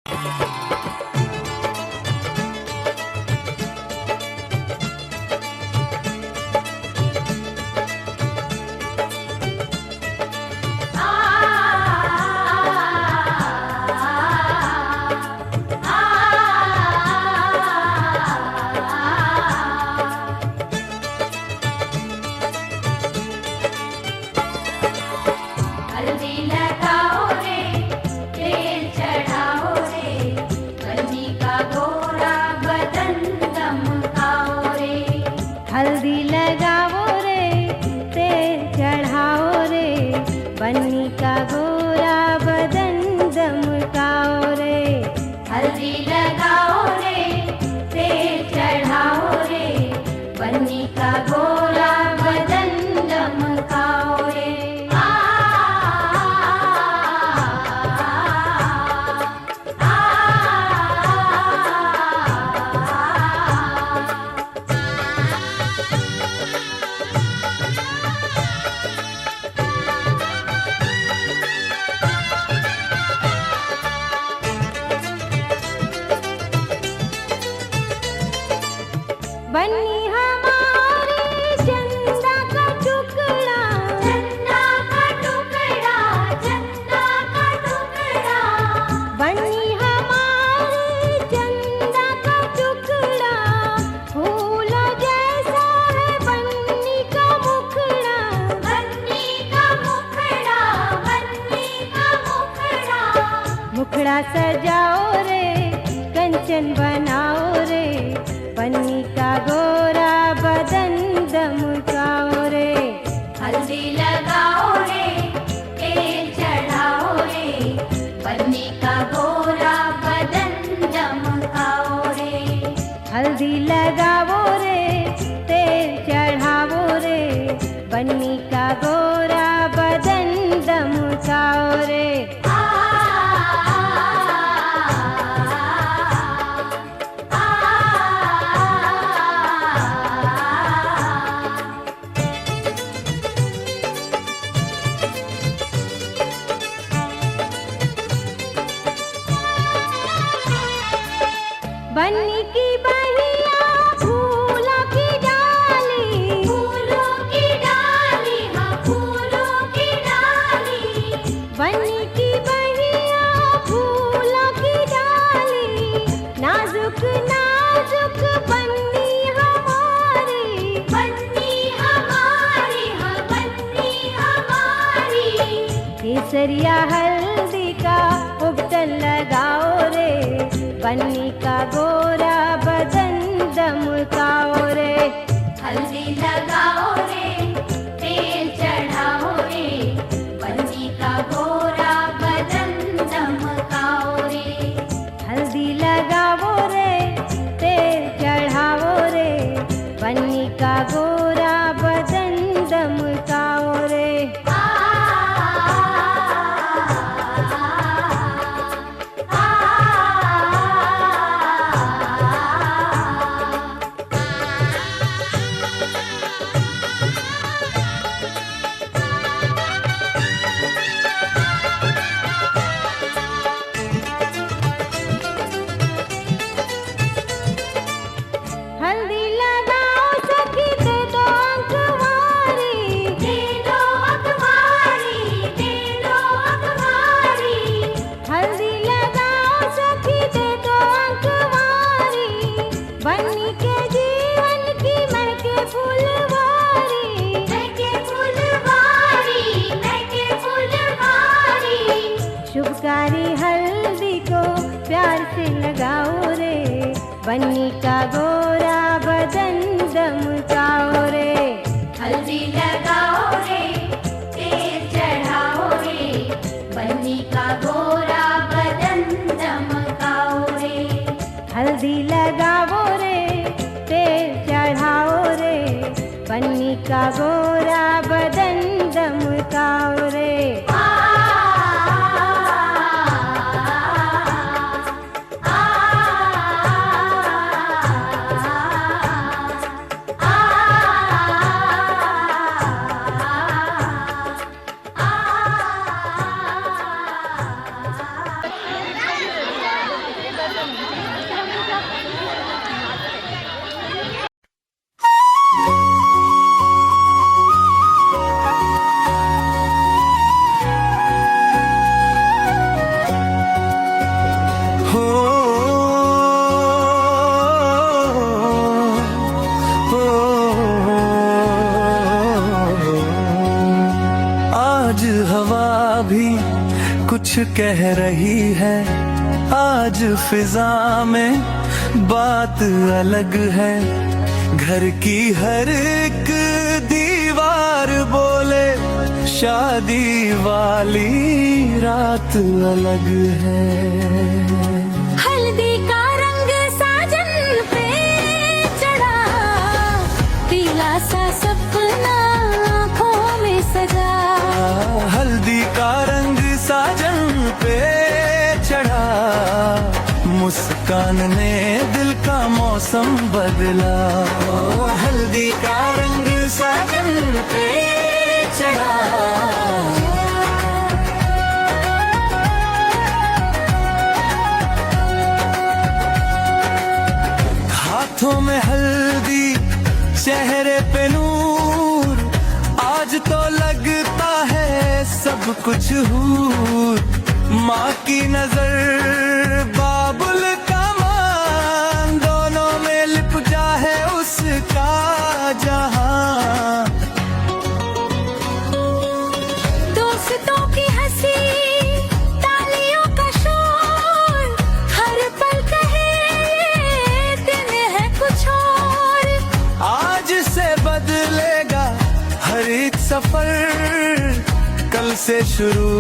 हल्दी लगाओ रे, तेल चढ़ाओ रे, बन्नी का गोरा बदन दमकाओ रे। हल्दी लगाओ रे, तेल चढ़ाओ रे, बन्नी का गोरा बदन दमकाओ रे। बन्नी हमारी चंदा का टुकड़ा, चंदा का टुकड़ा, चंदा का टुकड़ा। बन्नी हमारी चंदा का टुकड़ा, फूल जैसा है बन्नी का मुखड़ा। बन्नी का मुखड़ा, बन्नी का मुखड़ा। मुखड़ा सजाओ रे, कंचन बनाओ रे, बन्नी का गोरा बदन दमकाओ रे। हल्दी लगाओ रे, तेल चढ़ाओ रे, बन्नी का गोरा बदन दमकाओ रे। हल्दी लगाओ रे, तेल चढ़ाओ रे, बन्नी का गोरा बदन दमकाओ रे। बन्नी की बहिया फूलों की डाली, फूलों की डाली, हाँ फूलों की डाली। बन्नी की बहिया फूलों की डाली, नाजुक नाजुक बन्नी हमारी। बन्नी हमारी, हाँ बन्नी हमारी। केसरिया हल्दी का उबटन लगाओ रे, बन्नी का गोरा बदन दमकाओ रे। हल्दी लगाओ रे, तेल चढ़ाओ रे, बन्नी का गोरा बदन दमकाओ रे। हल्दी लगाओ रे, तेल चढ़ाओ रे, बन्नी का गोरा बदन दमकाओ रे। हल्दी लगाओ सखी, दे दो अखबारी, दे दो अखबारी, दे दो अखबारी। हल्दी लगाओ सखी, दे दो अखबारी, बन्नी के जीवन की महके फुलवारी। महके फुलवारी, महके फुलवारी। शुभकारी हल्दी को प्यार से लगाओ रे, बन्नी का गोरा बदन दमकाओ रे। हल्दी लगाओ रे, तेल चढ़ाओ रे, बन्नी का गोरा बदन दमकाओ रे। हल्दी लगाओ रे, तेल चढ़ाओ रे, बन्नी का गोरा बदन दमकाओ रे। आज फिजा में बात अलग है, घर की हर एक दीवार बोले शादी वाली रात अलग है। हल्दी का रंग साजन पे चढ़ा, पीला सा सपना आँखों में सजा। हल्दी का रंग साजन पे चढ़ा, मुस्कान ने दिल का मौसम बदला। हल्दी का रंग साजन पे चढ़ा, हाथों में हल्दी चेहरे पे नूर, आज तो लगता है सब कुछ हूर। माँ की नजर बाबुल का मान, दोनों में लिप जा है उसका जहां। दोस्तों की हंसी तालियों का शोर, हर पल कहे ये दिन है कुछ और। आज से बदलेगा हर एक सफर, कल से शुरू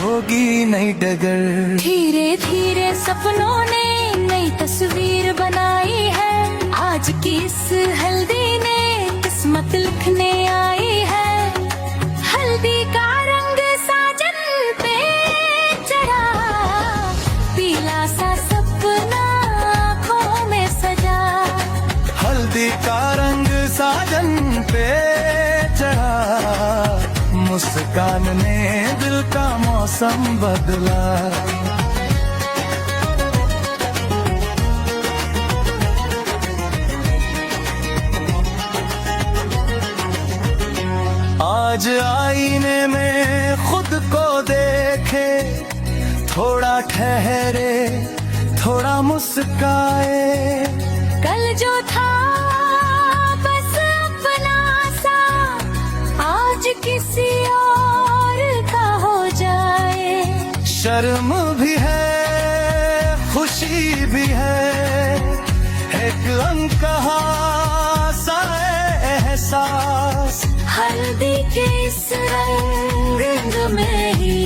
होगी नई डगर। धीरे धीरे सपनों ने नई तस्वीर बनाई है, आज की इस हल्दी ने किस्मत लिखने आई है। हल्दी का रंग साजन पे चढ़ा, पीला सा सपना आँखों में सजा। हल्दी का रंग साजन पे चढ़ा, मुस्कान ने दिल का मौसम बदला। आज आईने में खुद को देखे, थोड़ा ठहरे थोड़ा मुस्काए। कल जो था बस अपना सा, आज किसी और का हो जाए। शर्म भी है खुशी भी है, एक अनकहा सा एहसास। हल्दी के इस रंग में ही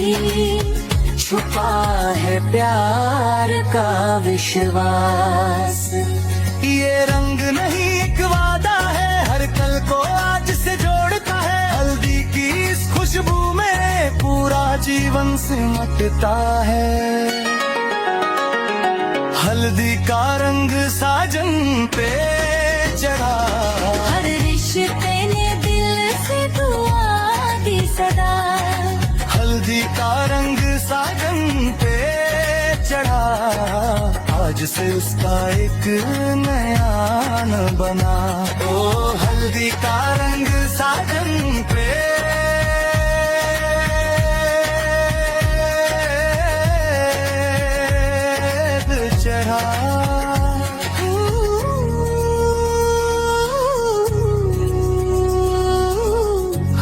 छुपा है प्यार का विश्वास। ये रंग नहीं एक वादा है, हर कल को आज से जोड़ता है। हल्दी की इस खुशबू में पूरा जीवन सिमटता है। हल्दी का रंग साजन पे चढ़ा, हर रिश्ते ने दिल से दुआ दी सदा। हल्दी का रंग साजन पे चढ़ा, आज से उसका एक नया न बना। ओ हल्दी का रंग साजन पे चढ़ा।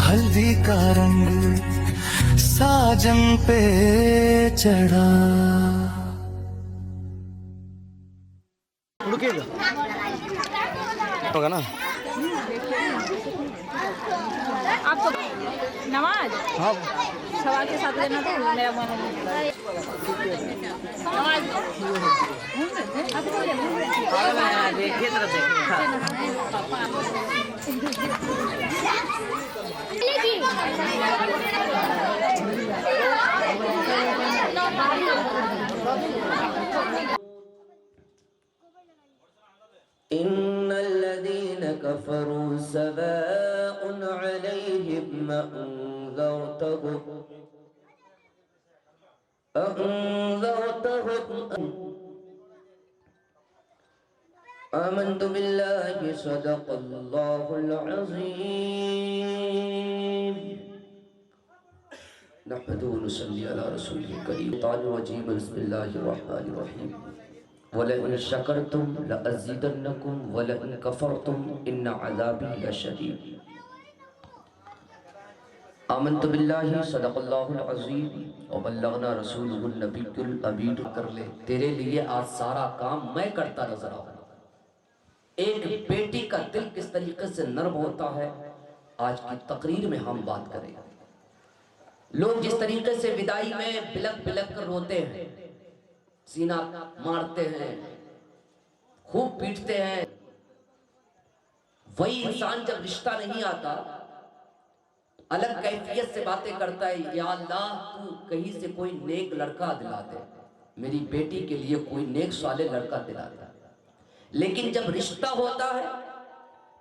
हल्दी का रंग साजन पे चढ़ा। रुकेगा होगा ना आपको नमाज हाँ सवाल के साथ लेना तो मेरा मन नमाज देखिए इन्नल्लज़ीन कफ़रू सवाउन अलैहिम अअंज़रतहुम आमन्तु बिल्लाहि सदक़ल्लाहुल अज़ीम। नहमदुहु व नसल्ली अला रसूलिल करीम। बिस्मिल्लाहिर रहमानिर रहीम। वलइन शकरतुम लअज़ीदन्नकुम वलइन कफरतुम इन्न अज़ाबी लशदीद। आमन्तु बिल्लाहि सदक़ल्लाहुल अज़ीम व बल्लगना रसूलुहुन नबियुल अमीन। कर ले, तेरे लिए आज सारा काम मैं करता नजर आऊँ। एक बेटी का दिल किस तरीके से नर्म होता है, आज की तकरीर में हम बात करेंगे। लोग जिस तरीके से विदाई में बिलक बिलक कर रोते हैं, सीना मारते हैं, खूब पीटते हैं, वही इंसान जब रिश्ता नहीं आता अलग कैफियत से बातें करता है, या अल्लाह तू कहीं से कोई नेक लड़का दिला दे, मेरी बेटी के लिए कोई नेक साले लड़का दिला दे। लेकिन जब रिश्ता होता है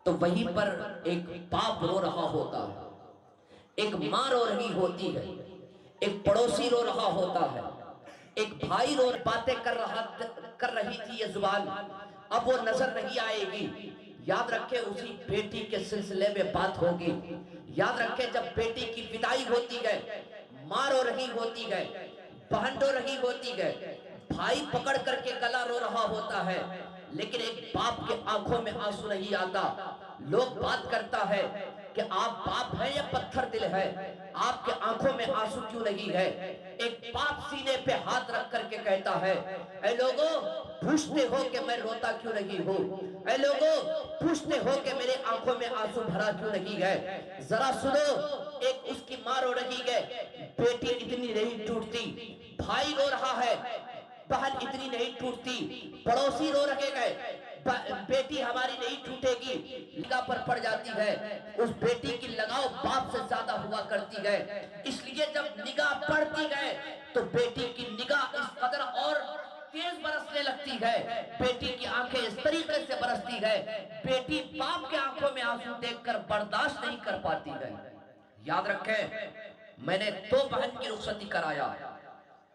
तो वहीं पर एक बाप रो रहा होता है, एक माँ रो रही होती है, एक पड़ोसी रो रहा होता है, एक भाई रो बातें कर रही थी ये जुबान, अब वो नजर नहीं आएगी। याद रखे उसी बेटी के सिलसिले में बात होगी। याद रखे जब बेटी की विदाई होती है, माँ रो रही होती है, बहन रो रही होती है, भाई पकड़ करके गला रो रहा होता है, लेकिन एक बाप के आंखों में आंसू नहीं आता। लोग बात करता है कि आप बाप हैं या पत्थर दिल है, आपके आंखों में आंसू क्यों नहीं है। एक बाप सीने पे हाथ रख करके कहता है, ऐ लोगों पूछते हो कि मैं रोता क्यों नहीं हूँ, ऐ लोगों पूछते हो कि मेरे आंखों में आंसू भरा क्यों नहीं है। जरा सुनो, एक उसकी माँ रो रही है, बेटी इतनी नहीं टूटती, भाई रो रहा है, बहन इतनी नहीं टूटती, पड़ोसी रो रहे गए, बेटी हमारी नहीं टूटेगी, निगाह पर पड़ जाती है। उस बेटी की लगाव बाप से ज्यादा हुआ करती है, इसलिए जब निगाह पड़ती है तो बेटी की निगाह इस कदर और तेज बरसने लगती है, बेटी की आंखें इस तरीके से बरसती है, बेटी बाप के आंखों में आंसू देखकर बर्दाश्त नहीं कर पाती है। याद रखें, मैंने 2 बहन की रुखसती कराया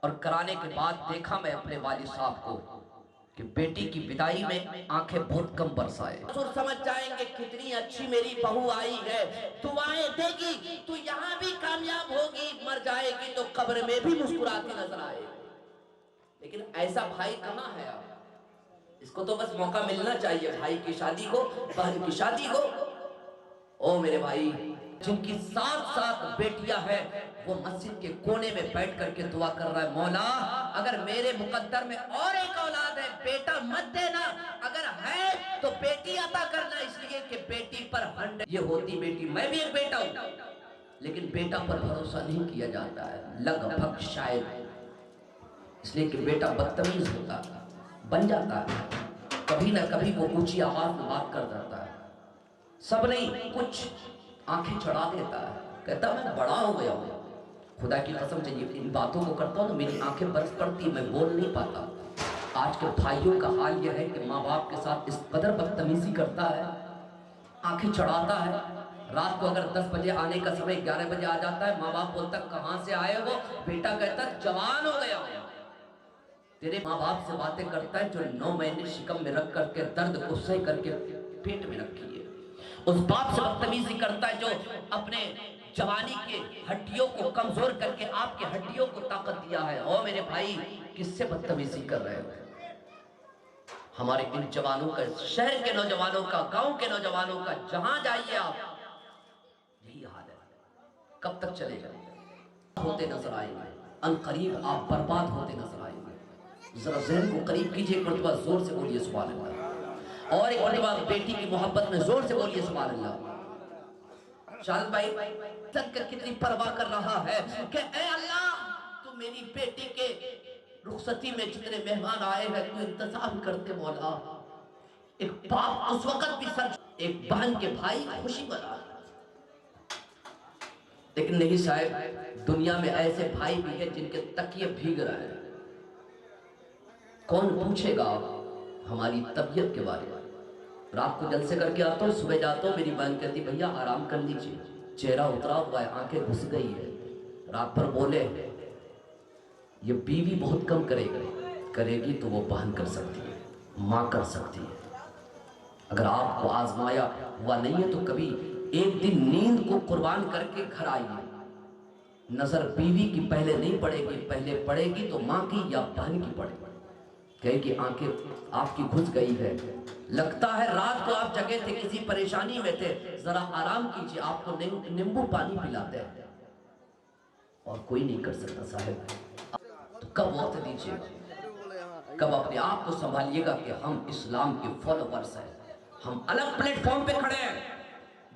और कराने के बाद देखा मैं अपने वालिद साहब को कि बेटी की विदाई में आंखें बहुत कम बरसाए। तो समझ जाएंगे कितनी अच्छी मेरी बहू आई है, दुआएं देगी तो यहाँ भी कामयाब होगी, मर जाएगी तो कब्र में भी मुस्कुराती नजर आएगी। लेकिन ऐसा भाई कहाँ है अब? इसको तो बस मौका मिलना चाहिए, भाई की शादी हो, बहन की शादी हो। ओ मेरे भाई, जिनकी 7 बेटियां हैं, वो मस्जिद के कोने में बैठ करके दुआ कर रहा है, मौला अगर मेरे मुकद्दर में और एक औलाद है, बेटा मत देना, अगर है तो बेटी अता करना, इसलिए कि बेटी पर 100 ये होती बेटी। मैं भी एक बेटा हूं, लेकिन बेटा पर भरोसा नहीं किया जाता है, लगभग शायद इसलिए कि बेटा बदतमीज होता है, बन जाता है, कभी ना कभी वो ऊंची आवाज में बात कर जाता है, सब नहीं कुछ आंखें चढ़ा देता है, कहता मैं बड़ा हो गया हूँ। खुदा की कसम से इन बातों को करता हूँ तो मेरी आंखें बरस पड़ती, मैं बोल नहीं पाता। आज के भाइयों का हाल यह है कि माँ बाप के साथ इस कदर बदतमीजी करता है, आंखें चढ़ाता है। रात को अगर 10 बजे आने का समय 11 बजे आ जाता है, माँ बाप बोलता कहाँ से आए हो, बेटा कहता जवान हो गया। तेरे माँ बाप से बातें करता है जो 9 महीने शिकम में रख करके दर्द को सह करके पेट में रखी है। उस बाप से बदतमीजी करता है जो अपने जवानी के हड्डियों को कमजोर करके आपके हड्डियों को ताकत दिया है। ओ मेरे भाई, किससे बदतमीजी कर रहे हो? हमारे इन जवानों का, शहर के नौजवानों का, गांव के नौजवानों का, जहां जाइए आप यही हाल है। कब तक चलेगा? होते नजर आएंगे, अनकरीब आप बर्बाद होते नजर आएंगे। जरा जहन को करीब कीजिए, एक मरतबा जोर से बोलिए सुभान अल्लाह, और एक मरतबा बेटी की मोहब्बत में जोर से बोलिए सुभान अल्लाह। शाल भाई तक कर कितनी परवाह कर रहा है कि ऐ अल्लाह तू मेरी बेटी के रुखसती में जितने मेहमान आए हैं तू इंतजाम करते मौला। एक बाप उस वक्त भी सर, एक बहन के भाई खुशी मना, लेकिन नहीं साहब, दुनिया में ऐसे भाई भी हैं जिनके तकिए भीग रहे हैं। कौन पूछेगा हमारी तबीयत के बारे में? रात को जलसे करके आता हूँ, सुबह जाता हूँ, मेरी बहन कहती भैया आराम कर लीजिए, चेहरा उतरा हुआ है, आंखें घुस गई है। रात भर बोले ये बीवी बहुत कम करेगी तो वो बहन कर सकती है, माँ कर सकती है। अगर आपको आजमाया हुआ नहीं है तो कभी एक दिन नींद को कुर्बान करके घर आइए। नजर बीवी की पहले नहीं पड़ेगी, पहले पड़ेगी तो माँ की या बहन की पड़ेगी। कहे कि आंखें आपकी घुस गई है, लगता है रात को आप जगे थे, किसी परेशानी में थे, जरा आराम कीजिए, आपको नींबू पानी पिलाते हैं। और कोई नहीं कर सकता साहब। तो कब वक्त दीजिएगा, कब अपने आप को संभालिएगा कि हम इस्लाम के फॉलोवर्स हैं, हम अलग प्लेटफॉर्म पे खड़े हैं।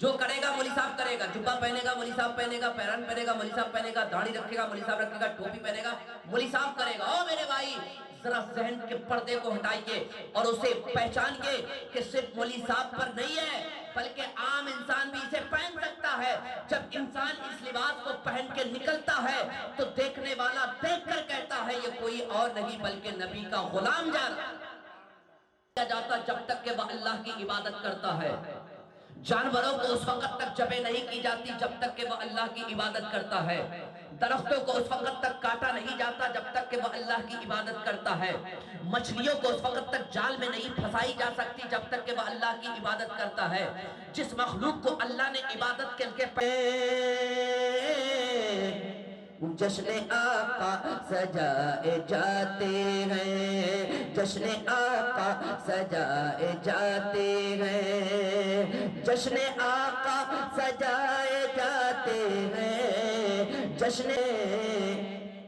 जो करेगा मौलवी साहब करेगा, जुब्बा पहनेगा मौलवी साहब पहनेगा, पैरान पहनेगा मौलवी साहब पहनेगा, दाढ़ी रखेगा मौलवी साहब रखेगा, टोपी पहनेगा मौलवी साहब करेगा। ओ मेरे भाई, जरा जहन के पर्दे को हटाइए और उसे पहचानिए कि सिर्फ मौलवी साहब पर नहीं है, बल्कि आम इंसान भी इसे पहन सकता है। जब इंसान इस लिबास को पहन के निकलता है तो देखने वाला देखकर कहता है ये कोई और नहीं बल्कि नबी का गुलाम जाता, जब तक कि वह अल्लाह की इबादत करता है। जानवरों को उस वक्त तक जबे नहीं की जाती जब तक कि वह अल्लाह की इबादत करता है। दरख्तों को उस वक्त तक काटा नहीं जाता जब तक कि वह अल्लाह की इबादत करता है। मछलियों को उस वक्त तक जाल में नहीं फंसाई जा सकती जब तक कि वह अल्लाह की इबादत करता है। जिस मखलूक को अल्लाह ने इबादत के जश्न आका सजाए जाते हैं, जश्न आका सजाए जाते हैं, जश्न आका सजाए जाते हैं, जश्न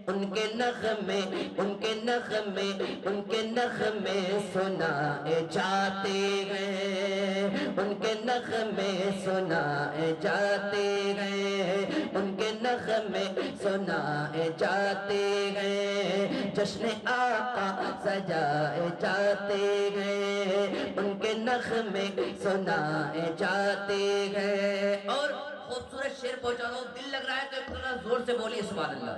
उनके नग़मे उनके नग़मे उनके नग़मे सुनाए जाते हैं, उनके नग़मे सुनाए जाते हैं, उनके नग़मे सुनाए जाते हैं, जश्न आका सजाए जाते हैं, उनके नग़मे सुनाए जाते हैं। और खूबसूरत शेर पहुंचा लो, दिल लग रहा है तो थोड़ा जोर से बोलिए सुभान अल्लाह।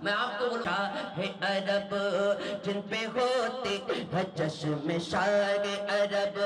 मैं आपको बोलता है अरब जिन पे होते है चश्मे शारे, अरब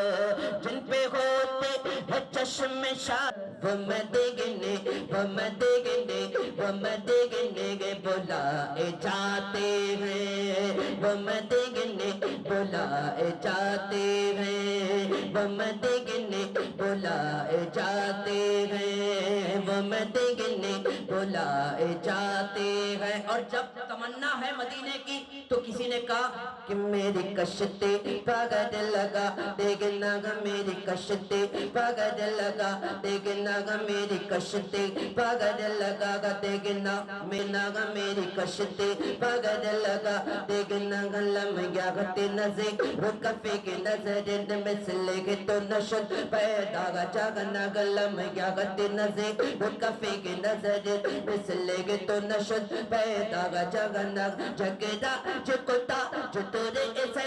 जिन पे होते है चश्मे शारे, वो मदीने वो मदीने वो मदीने बुलाए जाते हैं, वो मदीने बुलाए जाते हैं, वो मदीने बुलाए जाते हैं, वो मदीने बुलाए जाते हैं। और जब तमन्ना है मदीने की तो किसी ने कहा कि मेरी कश्ते पगड़ लगा देखना, मेरी कश्ते पगड़ लगा देखना, मेरी कश्ते पगड़ लगा देखना, मेरी कश्ते पगड़ लगा देखना, लम गया गते नजर रुकफे के नजर मिसले के तो नशद पैदा जागना, गलम गया गते नजर रुकफे के नजर मिसले के तो नशद पैदा जगना, जगदा जुकता जुतोरे ऐसे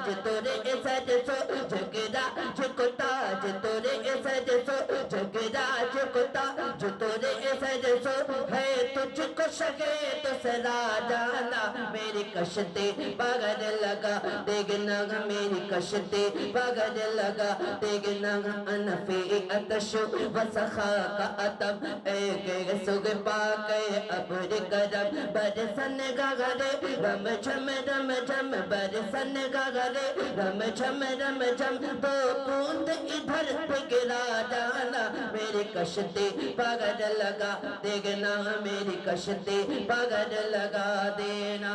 जुतोरे ऐसे सो, जगदा जुकता जुतोरे ऐसे सो, जगदा जुकता जुतोरे ऐसे सो, है तुझको शगे तो सरा जाना, मेरी कश्ते पगड़ लगा देखना, मेरी कश्ते पगड़ लगा देखना, अनफे अतशु वसखा का अतम एक सुग पाके अबुर कदम बरसन गगरे रम झम बरसन गगरे रम झम दो बूंद इधर पे गिरा जाना, मेरी कश्ते पगड़ लगा देखना, मेरी कश्ते पगड़ लगा देना।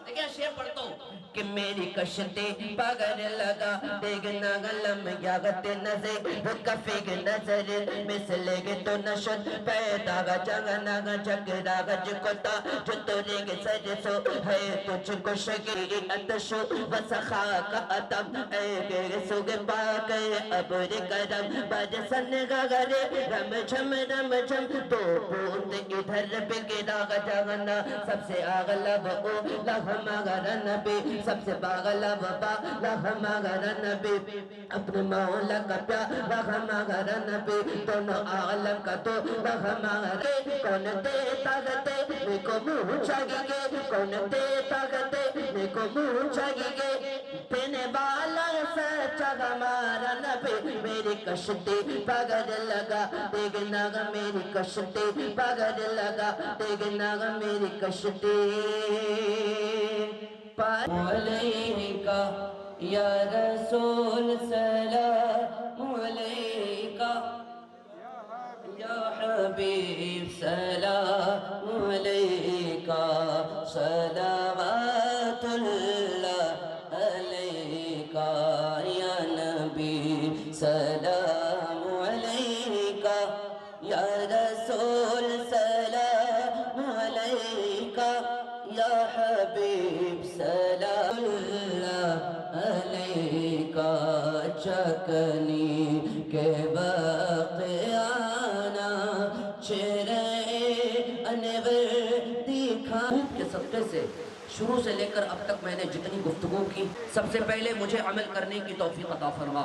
क्या शेर पढ़ता हूँ कि मेरी कश्ते पगड़ लगा देखना, गलम यागते नजर कफे के नजर मिसले के तो नशद पैदा जगना जगदा जुकता जो तोरे के सज सो, है तुझको शगी अतशो वसखा का अतम एक सुग पाके अबुर कदम बरसन गगरे रम झम दो बूंद इधर पे गिरा जगना, सबसे अगला वो लहमगर नबी, सबसे पागला बाबा लहमगर नबी, अपने मौला का प्यार लहमगर नबी, दोनों आलम का तो लहमगर, कौन दे ताकते मेको मुँह चाहिए, कौन दे ताकते मेको मुँह चाहिए, देने वाला सच्चा हमारा नबी, मेरी कश्ती पगड़ लगा देखना, मेरी कश्ती पगड़ लगा देखना, मेरी कश्ती अलैका या रसूल सलाम अलैका या हबीब सलाम अलैका सलावतुल्लाह अलैका या नबी सलाम अलैका या रसूल सलाम शुरू से लेकर अब तक मैंने जितनी गुफ्तगू की, सबसे पहले मुझे अमल करने की तौफीक अता फरमा।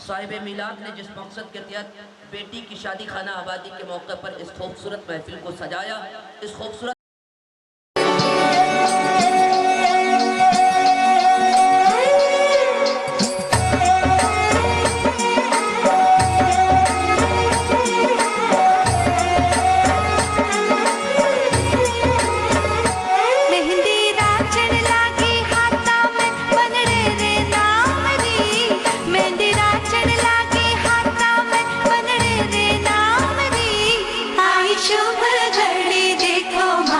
साहिब मिलाद ने जिस मकसद के तहत बेटी की शादी खाना आबादी के मौके पर इस खूबसूरत महफिल को सजाया, इस खूबसूरत शुभ घड़ी देखो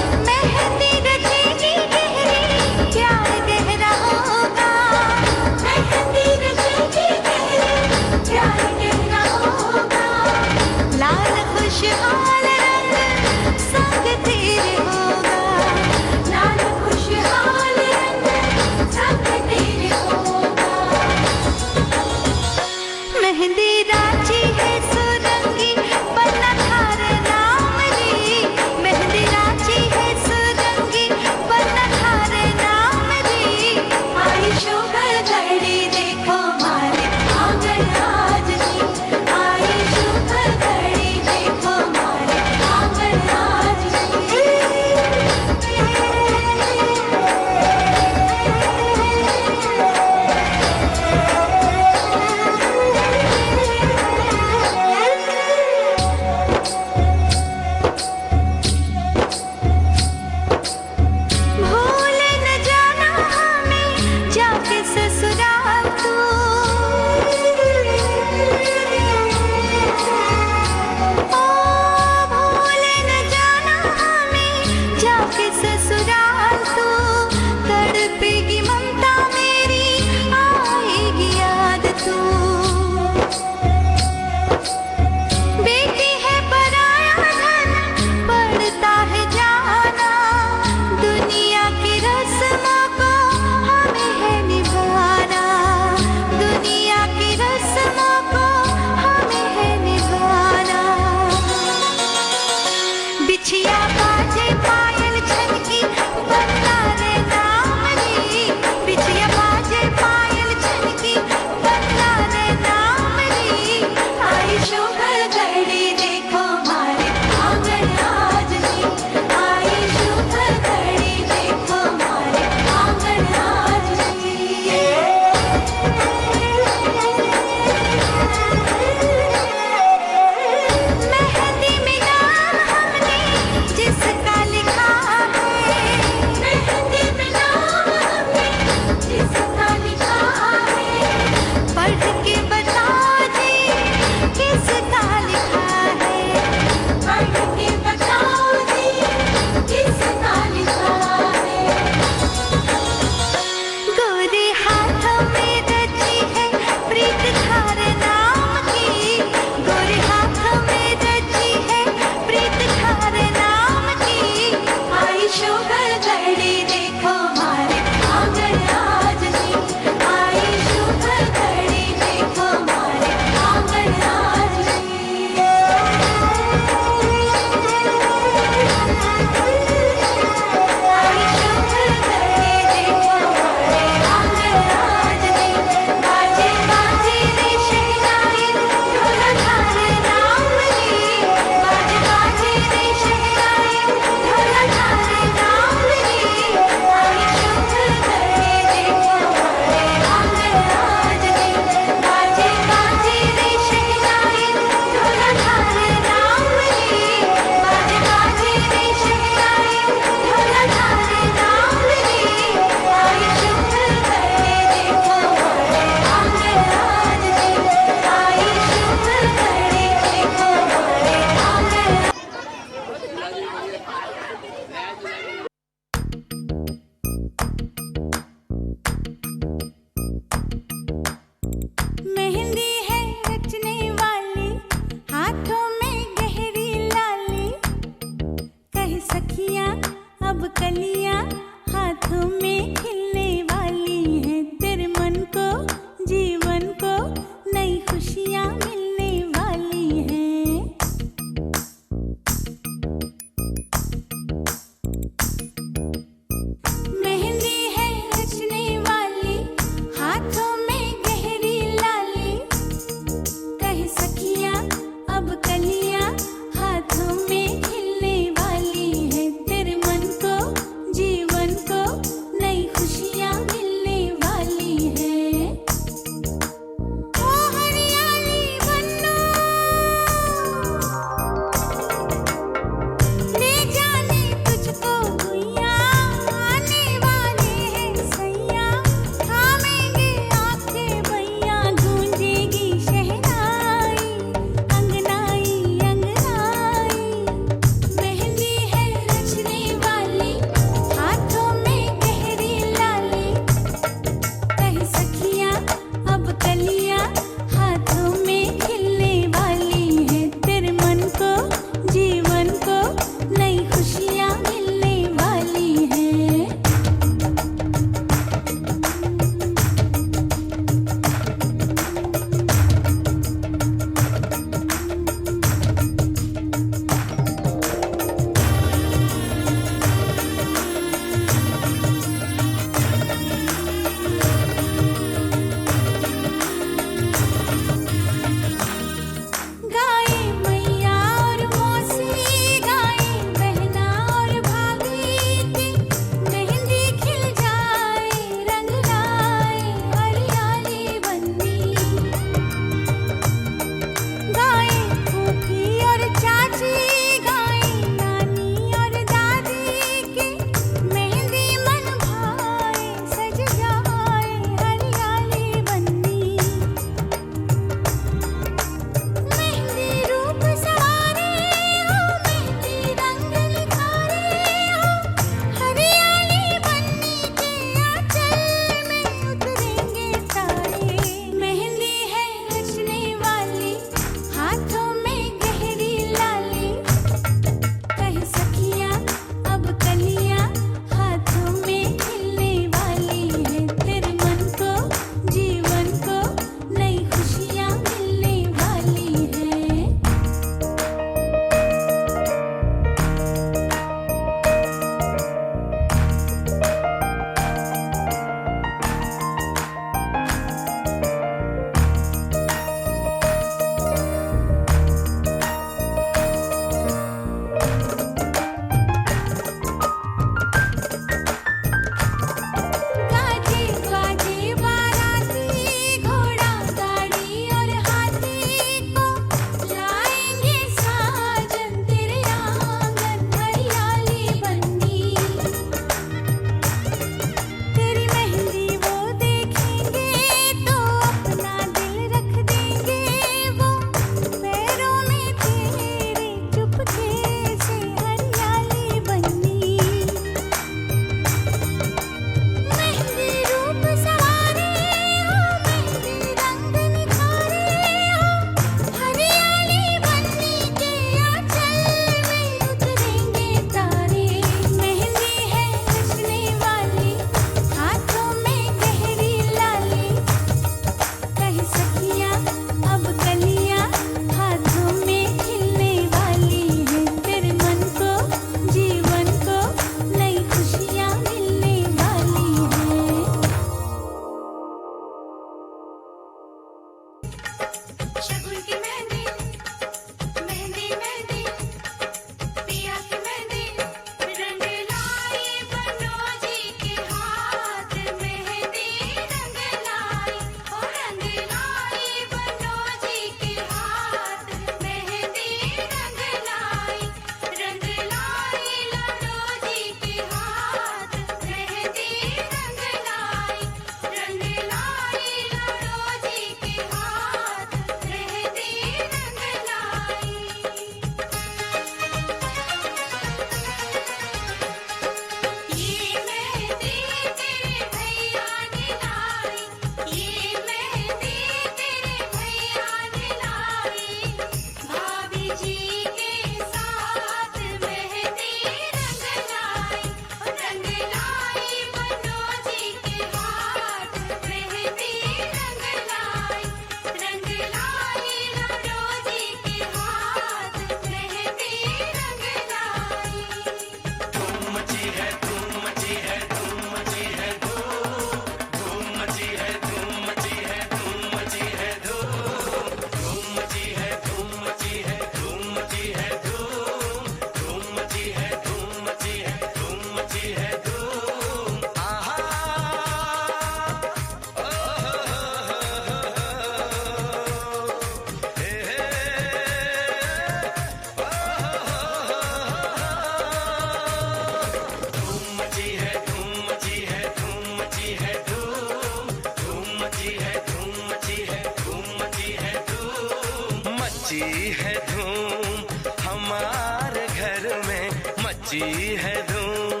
मची है धूम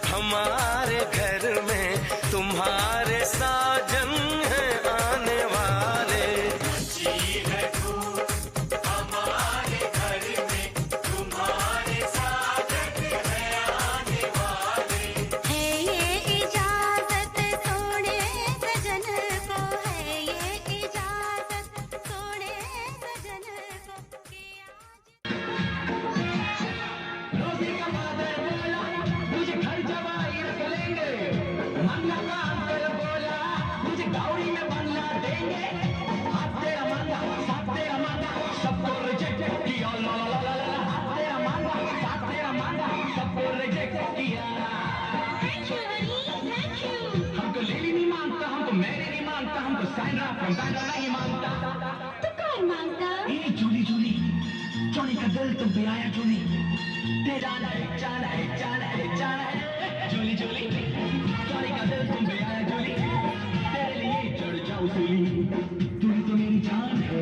हमारे घर में, तुम्हारे साजन है आने वाले। मची है धूम हमारे घर में, तुम्हारे साजन है आने वाले। है ये इजाजत सोने सजन को, है ये इजाजत सोने सजन को कि रोजी का फादर बोला मुझे घर जवाई रख लेंगे, मंगा का अंकल बोला मुझे गाड़ी में बंगला देंगे। हाथ तेरा मांगा साथ तेरा मांगा सबको रिजेक्ट किया, ला ला ला ला ला। हाथ तेरा मांगा साथ तेरा मांगा सबको रिजेक्ट किया। हमको लेली नहीं मांगता, हमको मैरी नहीं मांगता, हमको सैंड्रा फ्रॉम बैंड्रा नहीं मांगता। तो कौन मांगता? ए जूली जूली जॉनी का दिल तुम पे आया जूली, तेरा नहीं जाना है जाना है जाना है। जूली जूली जॉनी का दिल तुम पे आया जूली, तेरे लिए चढ़ जाऊं सूली, तूने तो मेरी जान है।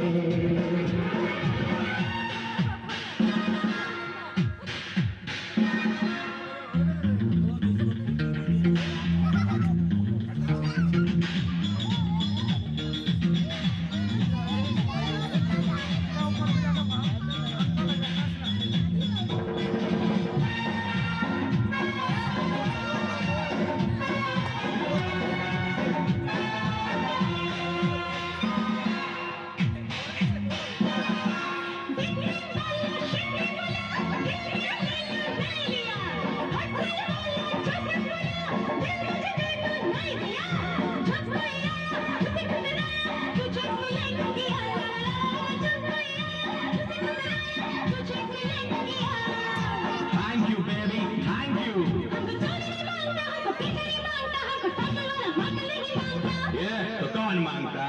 Thank you baby thank you. ये तो कौन मांगता?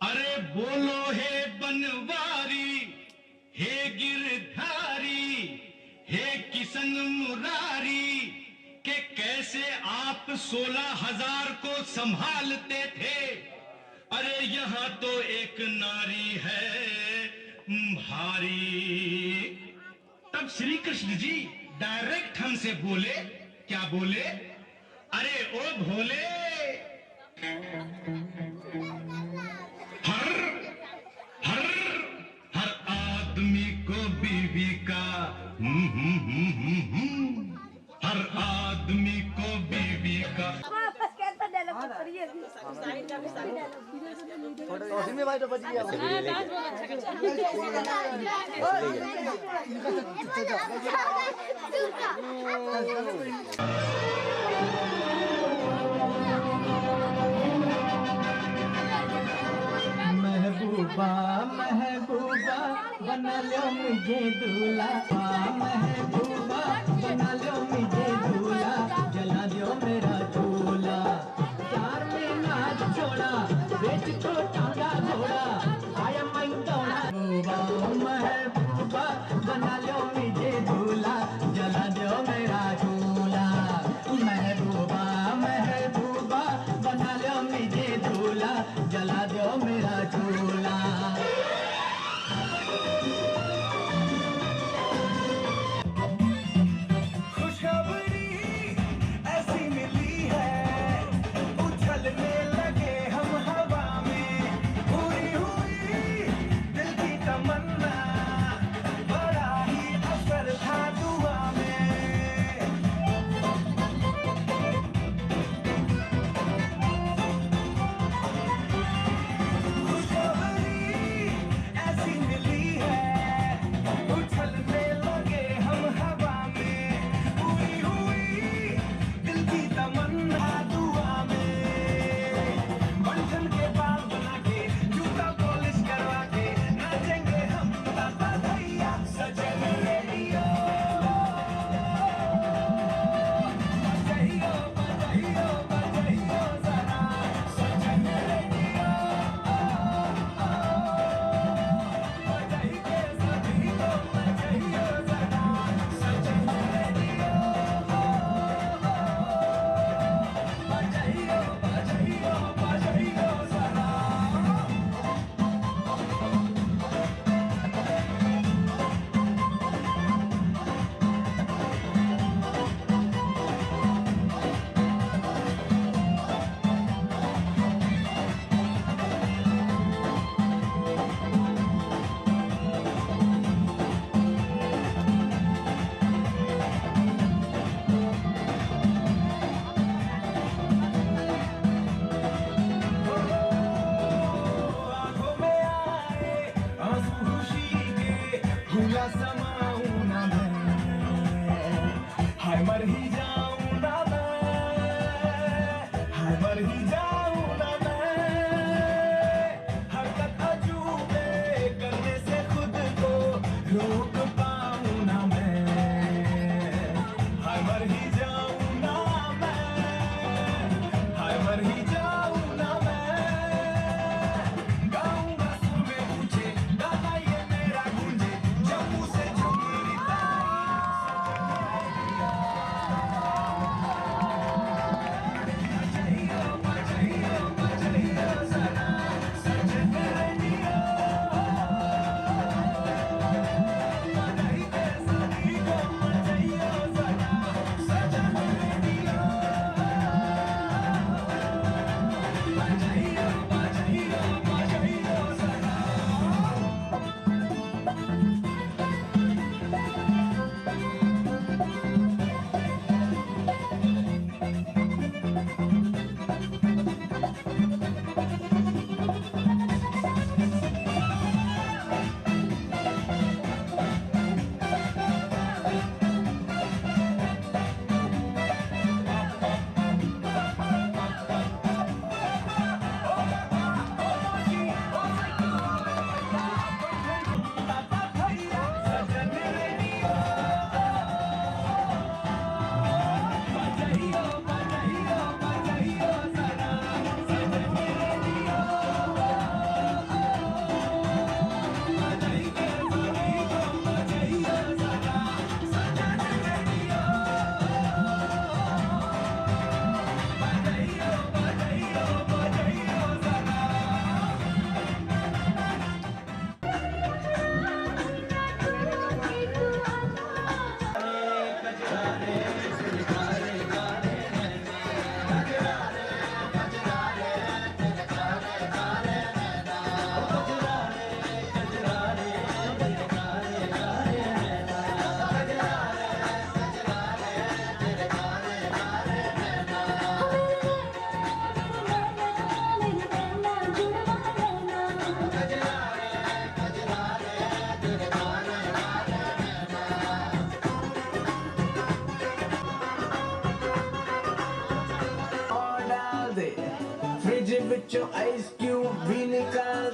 अरे बोलो हे बनवारी, हे गिरधारी, हे किशन मुरारी, के कैसे आप 16,000 को संभालते थे। अरे यहाँ तो एक नारी है भारी। तब श्री कृष्ण जी डायरेक्ट हमसे बोले, क्या बोले? अरे ओ भोले, हर हर हर आदमी को बीवी का हर आदमी को बीवी का। महबूबा महबूबा बना लो मुझे दूल्हा, महबूबा बना लो मुझे दूल्हा, जला दो मेरा दूल्हा। चार में नाच छोड़ा बेच को टांगा घोड़ा, आया मैं दौड़ा। महबूबा बना लो मुझे दूल्हा, जला दो मेरा दूल्हा। महबूबा महबूबा बना लो मुझे दूल्हा, जला दो मेरा दूल्हा। खुशखबरी ऐसी मिली है, उछलने लगे हम हवा में,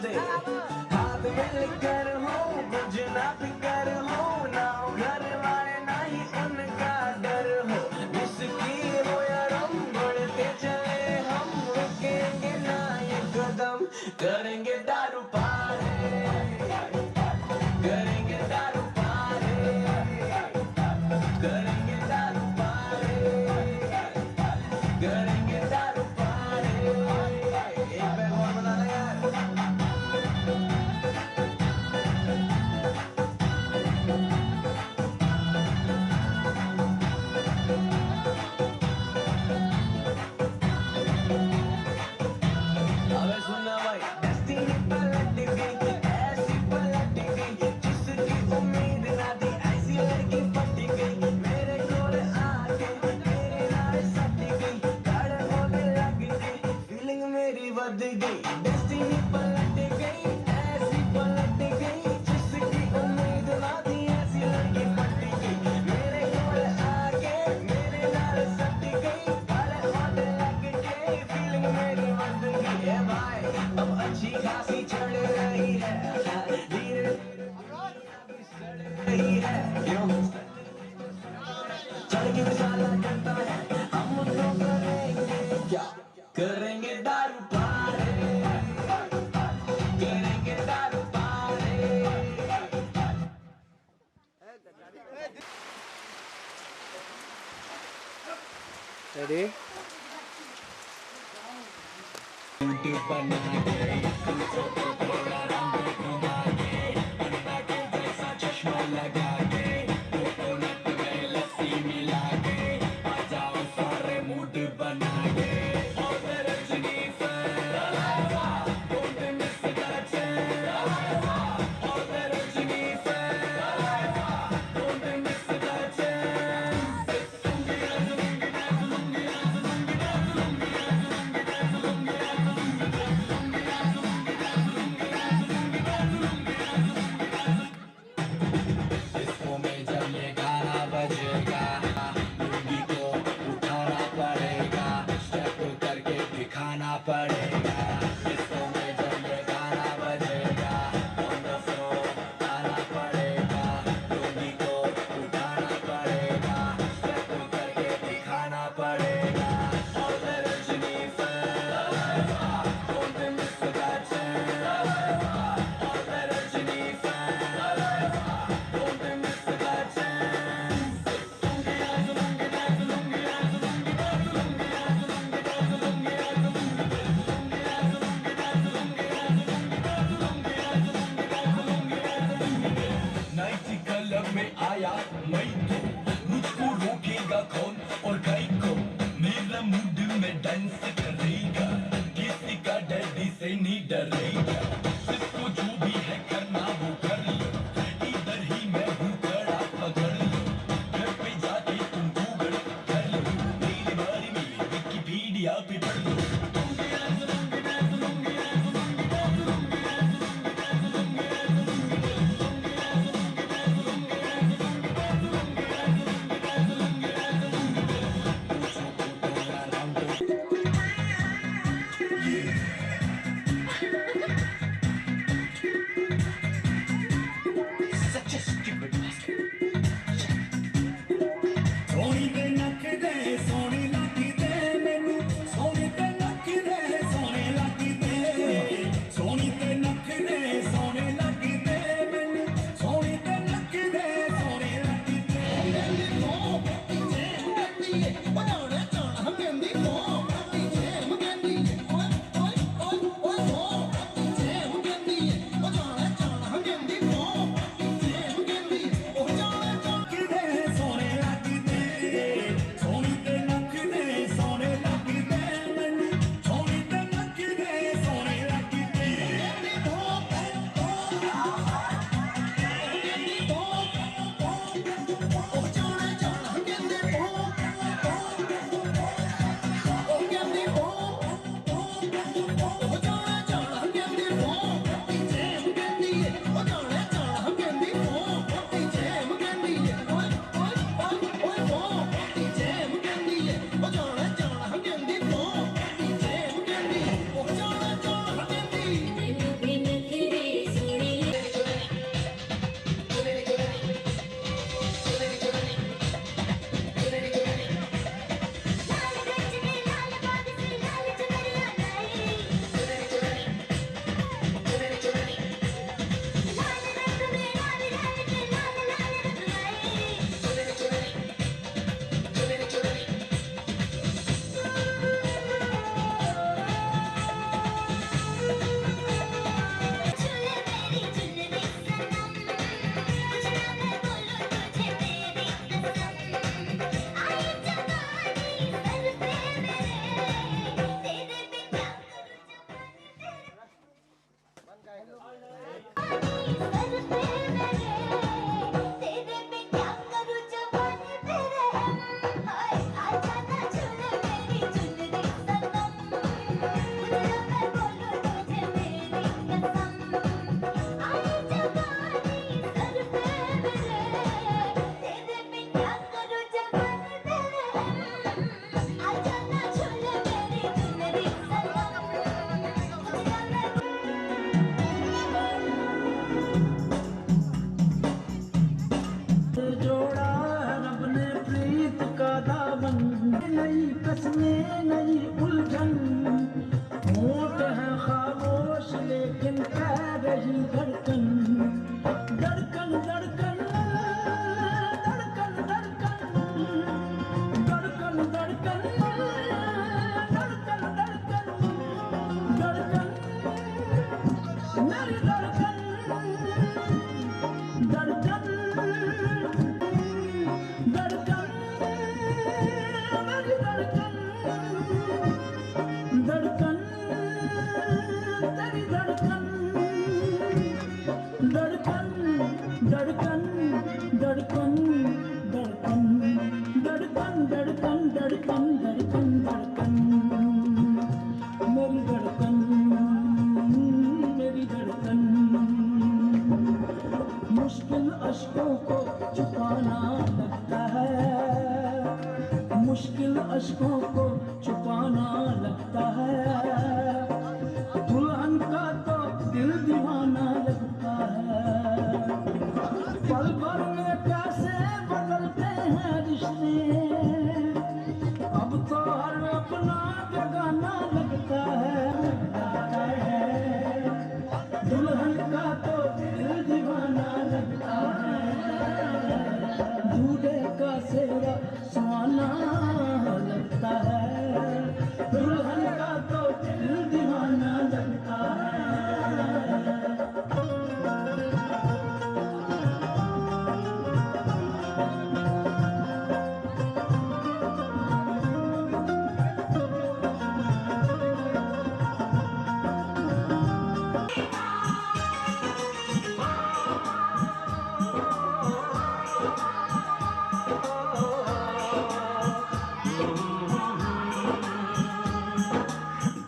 दे हाथ मिलकर हो कुछ ना फिकर हो ना हो घर वाले ना ही उनका डर हो जिसकी हो या रम बढ़ते चले हम रुकेंगे ना ये कदम करेंगे दारू पारे करेंगे दारू पारे करेंगे दारू पारे करेंगे दारू पारे एक बैग और बनाना यार अबे सुनना भाई डेस्टिनी पलट गई ऐसी पलट गई जिसकी उम्मीद ना थी ऐसी लड़की पट गई मेरे कोल आके मेरे नाल सट गई गाढ़ होने लग गई फीलिंग मेरी बढ़ गई डेस्टिनी पलट गई ऐसी पलट गई जिसकी उम्मीद ना थी ऐसी लड़की पट गई मेरे कोल आके मेरे नाल सट गई गाढ़ होने लग गई फीलिंग मेरी बढ़ गई है भाई अब अच्छी खासी चढ़ रही है धीरे चढ़ रही है क्यों चढ़ के विशाला करता है हम तो करेंगे क्या करेंगे दारू पारे करेंगे दारू पारे रेडी चश्मा लगा के कोकोनट में लस्सी मिला के आ जाओ सारे मूड बना के और Rajni don't miss the chance और Rajni don't miss the chance रही धड़कन धड़कन धड़कन धड़कन धड़कन धड़कन धड़कन धड़कन धड़कन धड़कन मेरी धड़कन धड़कन धड़कन मेरी धड़कन धड़कन तेरी धड़कन धड़कन धड़कन धड़कन धड़कन धड़कन धड़कन धड़कन धड़कन धड़कन मेरी धड़कन मेरी धड़कन मुश्किल अश्कों को छुपाना लगता है मुश्किल अश्कों को छुपाना लगता है दुल्हन का तो दिल दीवाना लगता है पल भर में कैसे बदलते हैं रिश्ते अब तो हर अपना बेगाना लगता है दुल्हन का तो दिल दीवाना लगता है दूल्हे का सेवा सुहाना लगता है दुल्हन का तो दिल दीवाना लगता है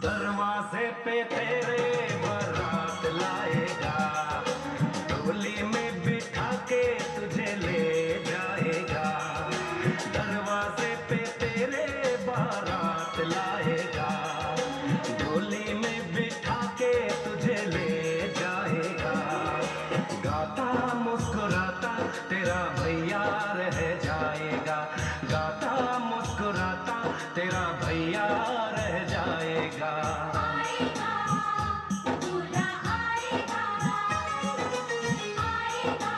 दरवाजे पे तेरे बारात लाएगा डोली में बिठा के तुझे ले जाएगा दरवाजे पे तेरे बारात लाएगा डोली में बिठा के तुझे ले जाएगा गाता मुस्कुराता तेरा भैया रह जाएगा गाता मुस्कुराता तेरा भैया रह जाएगा आएगा दूल्हा आएगा आएगा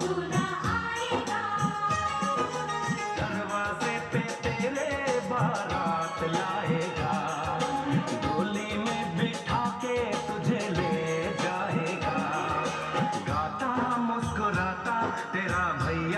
दूल्हा आएगा दरवाजे पे तेरे बारात लाएगा डोली में बिठा के तुझे ले जाएगा गाता मुस्कुराता तेरा भैया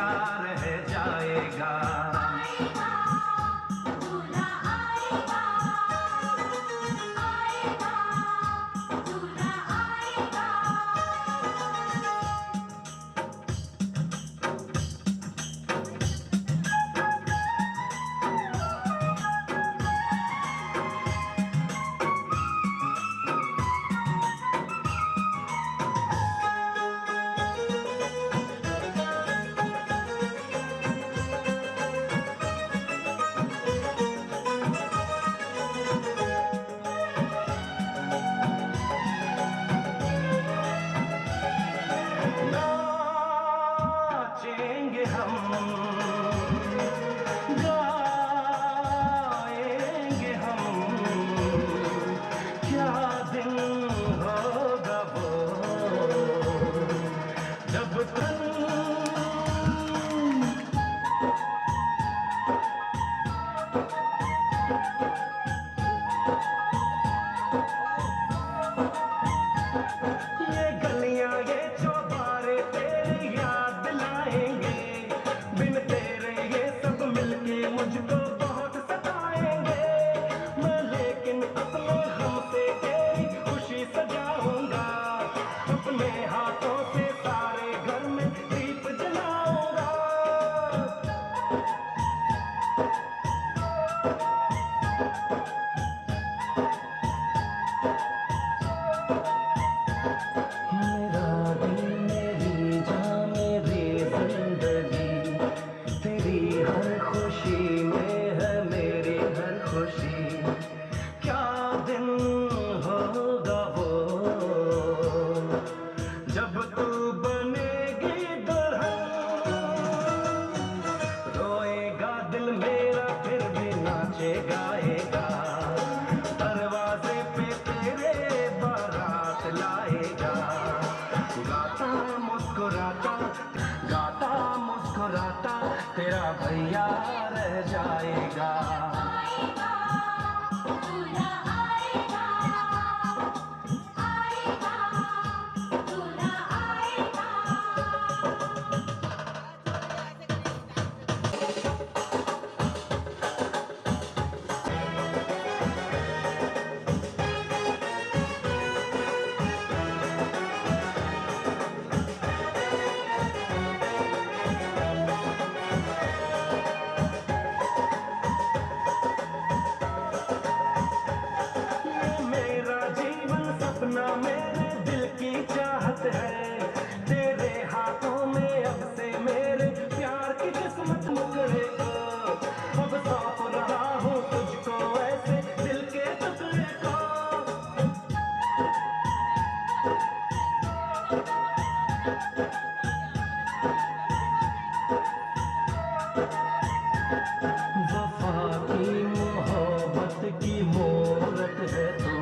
वफा की मोहब्बत की मूरत है तू,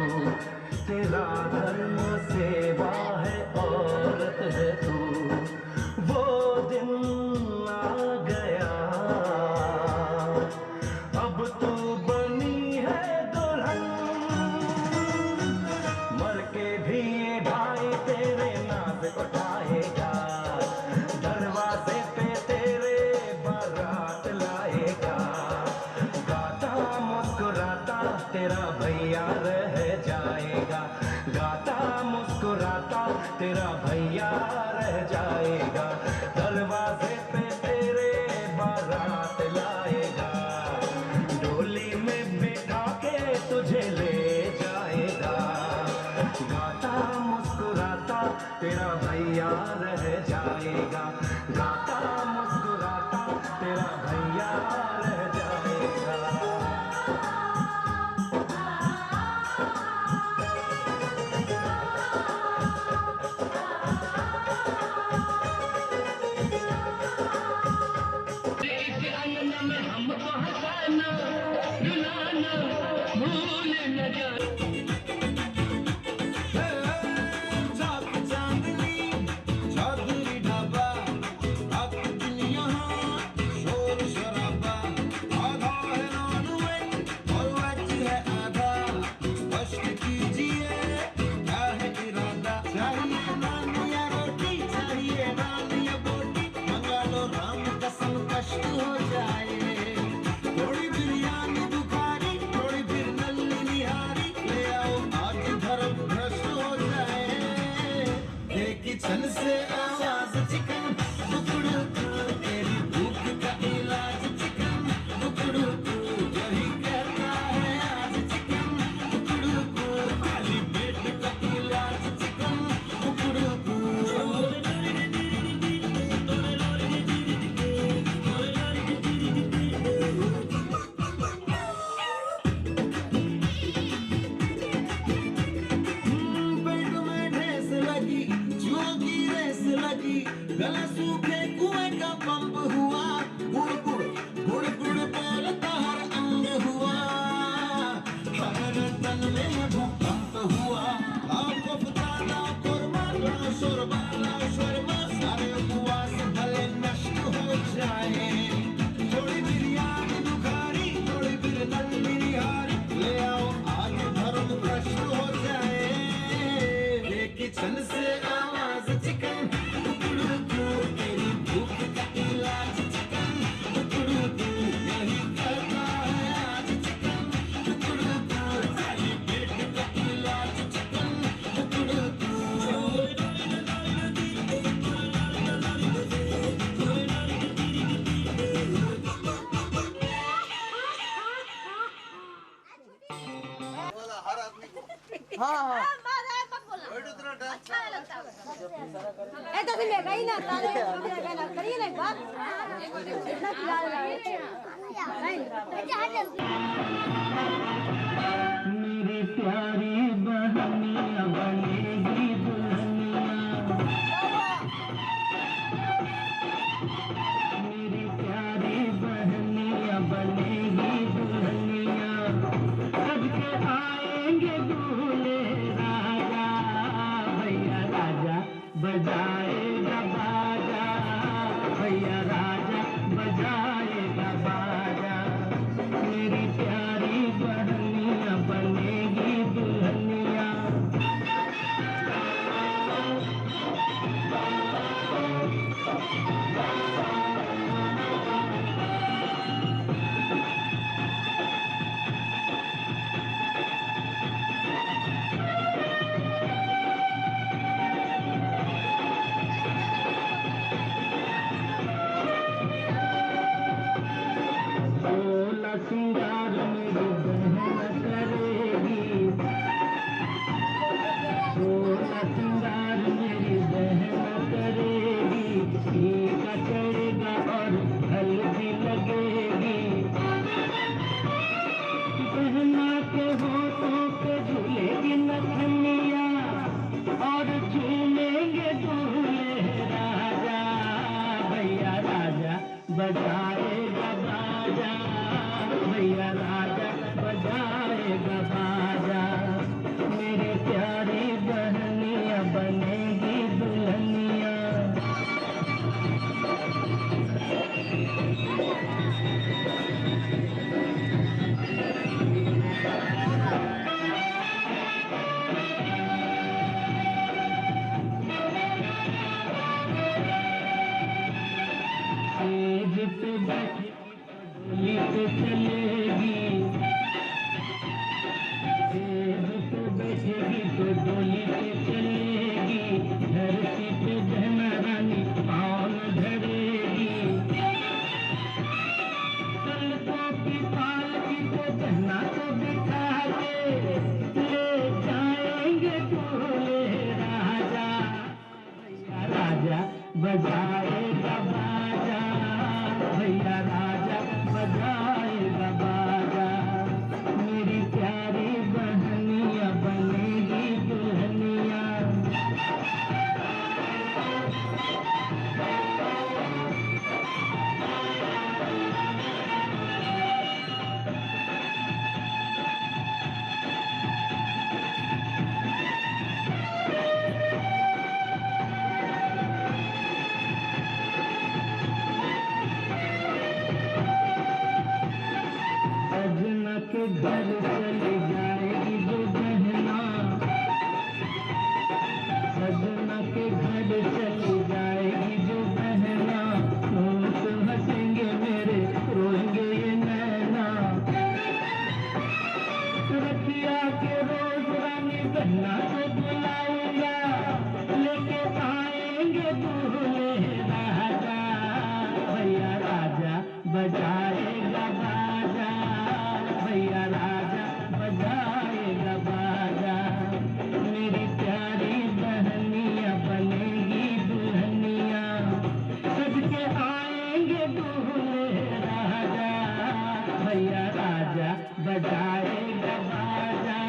तेरा धर्म सेवा है औरत है तू। वो दिन आ गया, अब तू बनी है दुल्हन, मर के भी ये भाई तेरे नाज उठाएगा, दरवाजे पे तेरे बारात लाएगा। गाता मुस्कुराता तेरा भैया रह जाएगा, गाता मुस्कुराता तेरा भैया रह जाएगा, दरवाजे पे तेरे बारात लाएगा, डोली में बिठा के तुझे ले जाएगा। गाता मुस्कुराता तेरा भैया रह जाएगा, गाता मुस्कुराता तेरा भैया रह जाएगा। इस अंगना में हमको हंसाना, रुलाना, भूल न जाना। चौधरी ढाबा अब यहाँ शोर शराबा, आधा है नॉन वेज और वेज है आधा, स्पष्ट कीजिए क्या है इरादा। चाहिए नान या रोटी, चाहिए नान या बोटी, मंगा लो राम कसम कष्ट हो जाए। थोड़ी बिरयानी बुखारी, थोड़ी फिर नल्ली निहारी, ले आओ आज धर्म भ्रष्ट हो जाए। किचन से आवाज चिकन टुकड़ू टू, तेरी भूख का इलाज चिकन टुकड़ू टू, यही कहता है आज चिकन टुकड़ू टू, खाली पेट का इलाज चिकन टुकड़ू टू। पेट में ठेस लगी, जुओं की रेस लगी, गला सूखे कुएं का पंप हुआ, गुड़ गुड़ गुड़ गुड़ बोलता हर अंग हुआ, हर तन में भूकंप हुआ। आपको फताना कुर्मा ना शोरबा ना शर्मा, सारे उपवास भले नष्ट हो जाए। थोड़ी बिरयानी बुखारी, थोड़ी फिर नल्ली निहारी, ले आओ आज धर्म भ्रष्ट हो जाए। किचन से आवाज चिकन टुकड़ू टू, तेरी भूख का इलाज चिकन टुकड़ू टू, यही करता है आज चिकन टुकड़ू टू, खाली पेट का इलाज चिकन टुकड़ू टू। तो फिर गई ना तारे कहना करिए ना एक बात इतना खिला रहा है। मेरी प्यारी बहनिया बनेगी दुल्हनिया, मेरी प्यारी बहनिया बनेगी दुल्हनिया, अब के आएंगे दूल्हे राजा, भैया राजा बजाएगा बाजा, भैया राजा बजाएगा बाजा, मेरी प्यारी बहनिया बनेगी दुल्हनिया। सिंगार मेरी बहन करेगी, सोना सिंगार मेरी बहन करेगी, टीका बजाएगा बाजा, भैया राजा बजाएगा बाजा। मेरी प्यारी बहनिया बनेगी दुल्हनिया। सजना के घर चली जाएगी जो बहना, सजना के घर चली जाएगी जो बहना। होंठ हंसेंगे मेरे, रोएंगे ये नैना। रखिया के रोज रानी बहना को बुलाऊंगा, लेके आएंगे दूल्हे राजा। भैया राजा बजाएगा बाजा, भैया राजा बजाएगा बाजा। मेरी प्यारी बहनिया बनेगी दुल्हनिया, सज के आएंगे दूल्हे राजा। भैया राजा बजाएगा बाजा,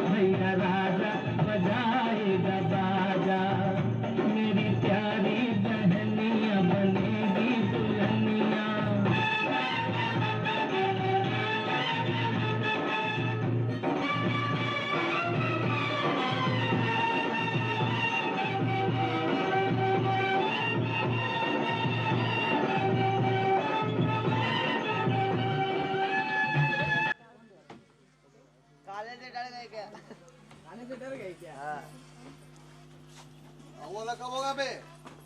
भैया राजा बजाएगा बाजा। मेरी प्यारी बहनिया बनेगी दुल्हनिया। काले से डर गए क्या? काले से डर गए क्या? हाँ। वो लगा होगा बे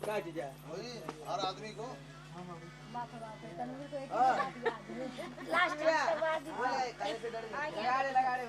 क्या चीज़ है? वही हर आदमी को लास्ट काले से डर गए। लगा रहे